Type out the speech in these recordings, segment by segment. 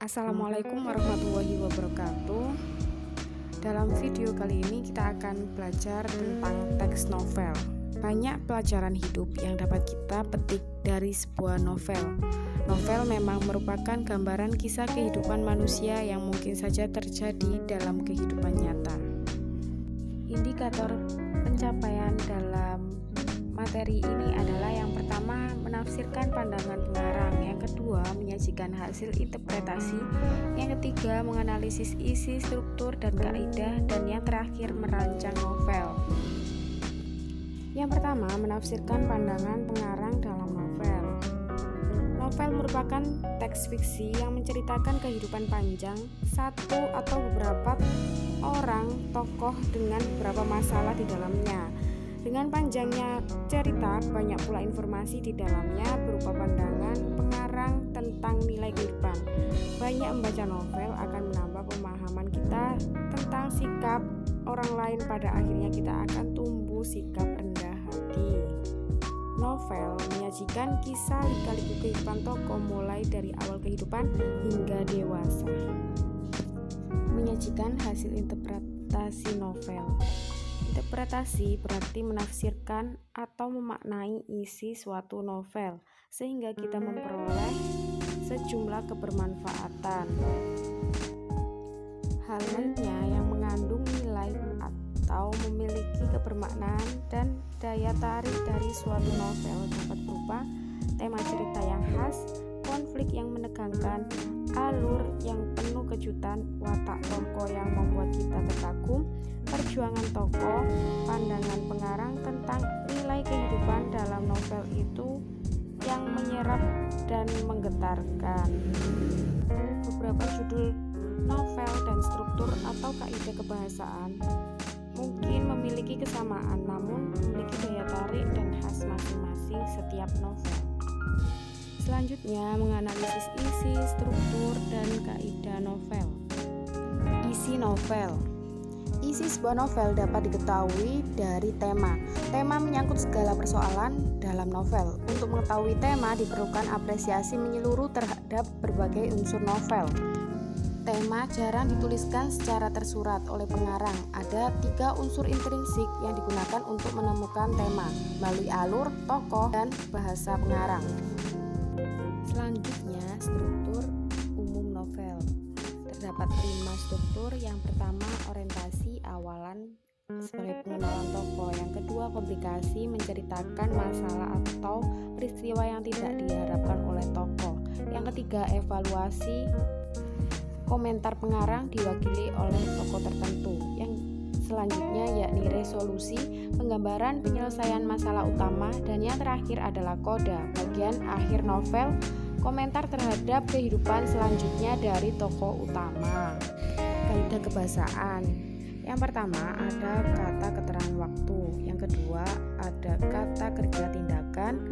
Assalamualaikum warahmatullahi wabarakatuh. Dalam video kali ini kita akan belajar tentang teks novel. Banyak pelajaran hidup yang dapat kita petik dari sebuah novel. Novel memang merupakan gambaran kisah kehidupan manusia yang mungkin saja terjadi dalam kehidupan nyata. Indikator pencapaian dalam materi ini adalah yang pertama, menafsirkan pandangan pengarang, yang kedua, menyajikan hasil interpretasi, yang ketiga, menganalisis isi, struktur, dan kaidah, dan yang terakhir, merancang novel. Yang pertama, menafsirkan pandangan pengarang dalam novel. Novel merupakan teks fiksi yang menceritakan kehidupan panjang satu atau beberapa orang tokoh dengan beberapa masalah di dalamnya. Dengan panjangnya cerita, banyak pula informasi di dalamnya berupa pandangan pengarang tentang nilai kehidupan. Banyak membaca novel akan menambah pemahaman kita tentang sikap orang lain, pada akhirnya kita akan tumbuh sikap rendah hati. Novel menyajikan kisah lika-liku kehidupan tokoh mulai dari awal kehidupan hingga dewasa. Menyajikan hasil interpretasi novel. Interpretasi berarti menafsirkan atau memaknai isi suatu novel sehingga kita memperoleh sejumlah kebermanfaatan. Hal lainnya yang mengandung nilai atau memiliki kebermaknaan dan daya tarik dari suatu novel dapat berupa tema cerita yang khas, konflik yang menegangkan, alur yang penuh kejutan, watak tokoh yang membuat kita terkagum, perjuangan tokoh, pandangan pengarang tentang nilai kehidupan dalam novel itu yang menyerap dan menggetarkan. Beberapa judul novel dan struktur atau kaidah kebahasaan mungkin memiliki kesamaan, namun memiliki daya tarik dan khas masing-masing setiap novel. Selanjutnya, menganalisis isi, struktur, dan kaidah novel. Isi novel. Isi sebuah novel dapat diketahui dari tema. Tema menyangkut segala persoalan dalam novel. Untuk mengetahui tema diperlukan apresiasi menyeluruh terhadap berbagai unsur novel. Tema jarang dituliskan secara tersurat oleh pengarang. Ada 3 unsur intrinsik yang digunakan untuk menemukan tema, melalui alur, tokoh, dan bahasa pengarang. Selanjutnya, struktur umum novel. Terdapat 5 struktur. Yang pertama, orientasi awalan sebagai pengenalan tokoh. Yang kedua, komplikasi, menceritakan masalah atau peristiwa yang tidak diharapkan oleh tokoh. Yang ketiga, evaluasi, komentar pengarang diwakili oleh tokoh tertentu. Yang selanjutnya yakni resolusi, penggambaran penyelesaian masalah utama, dan yang terakhir adalah koda, bagian akhir novel, komentar terhadap kehidupan selanjutnya dari tokoh utama. Kaidah kebahasaan. Yang pertama ada kata keterangan waktu, yang kedua ada kata kerja tindakan,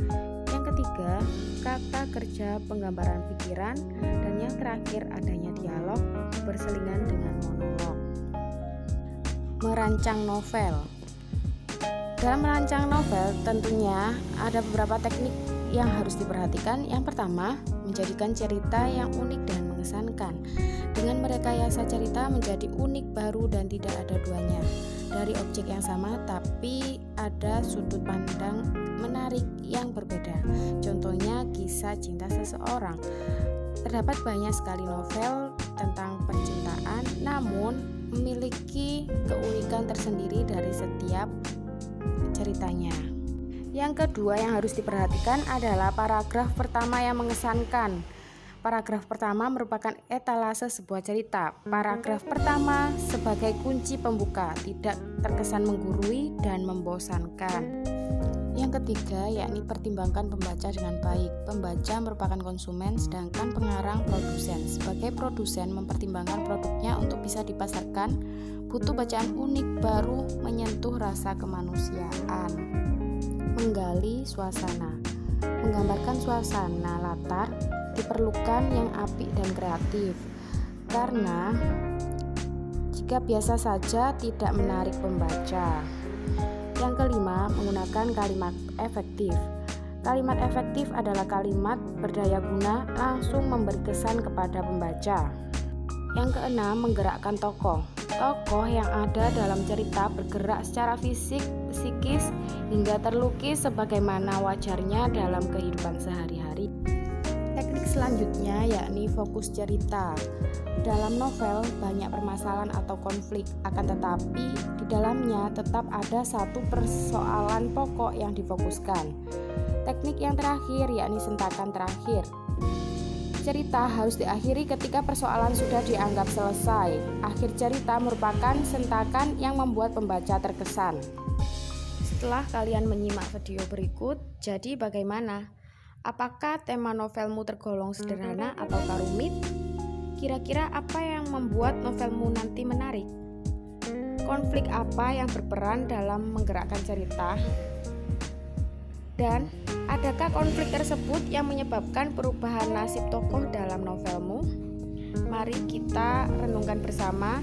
yang ketiga kata kerja penggambaran pikiran, dan yang terakhir adanya dialog berselingan dengan monolog. Merancang novel. Dalam merancang novel tentunya ada beberapa teknik yang harus diperhatikan. Yang pertama, menjadikan cerita yang unik dan mengesankan. Dengan merekayasa cerita menjadi unik, baru, dan tidak ada duanya. Dari objek yang sama tapi ada sudut pandang menarik yang berbeda. Contohnya kisah cinta seseorang. Terdapat banyak sekali novel tentang percintaan, namun memiliki keunikan tersendiri dari setiap ceritanya. Yang kedua yang harus diperhatikan adalah paragraf pertama yang mengesankan. Paragraf pertama merupakan etalase sebuah cerita. Paragraf pertama sebagai kunci pembuka, tidak terkesan menggurui dan membosankan. Yang ketiga yakni pertimbangkan pembaca dengan baik. Pembaca merupakan konsumen sedangkan pengarang produsen. Sebagai produsen mempertimbangkan produknya untuk bisa dipasarkan, butuh bacaan unik, baru, menyentuh rasa kemanusiaan. Menggali suasana. Menggambarkan suasana latar diperlukan yang apik dan kreatif, karena jika biasa saja tidak menarik pembaca. Yang kelima, menggunakan kalimat efektif. Kalimat efektif adalah kalimat berdaya guna, langsung memberi kesan kepada pembaca. Yang keenam, menggerakkan tokoh. Tokoh yang ada dalam cerita bergerak secara fisik, psikis, hingga terlukis sebagaimana wajarnya dalam kehidupan sehari-hari. Teknik selanjutnya yakni fokus cerita. Dalam novel banyak permasalahan atau konflik, akan tetapi di dalamnya tetap ada satu persoalan pokok yang difokuskan. Teknik yang terakhir yakni sentakan terakhir. Cerita harus diakhiri ketika persoalan sudah dianggap selesai. Akhir cerita merupakan sentakan yang membuat pembaca terkesan. Setelah kalian menyimak video berikut, jadi bagaimana? Apakah tema novelmu tergolong sederhana atau rumit? Kira-kira apa yang membuat novelmu nanti menarik? Konflik apa yang berperan dalam menggerakkan cerita? Dan adakah konflik tersebut yang menyebabkan perubahan nasib tokoh dalam novelmu? Mari kita renungkan bersama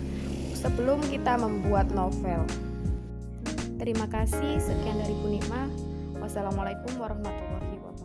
sebelum kita membuat novel. Terima kasih, sekian dari Bu Nikma. Wassalamualaikum warahmatullahi wabarakatuh.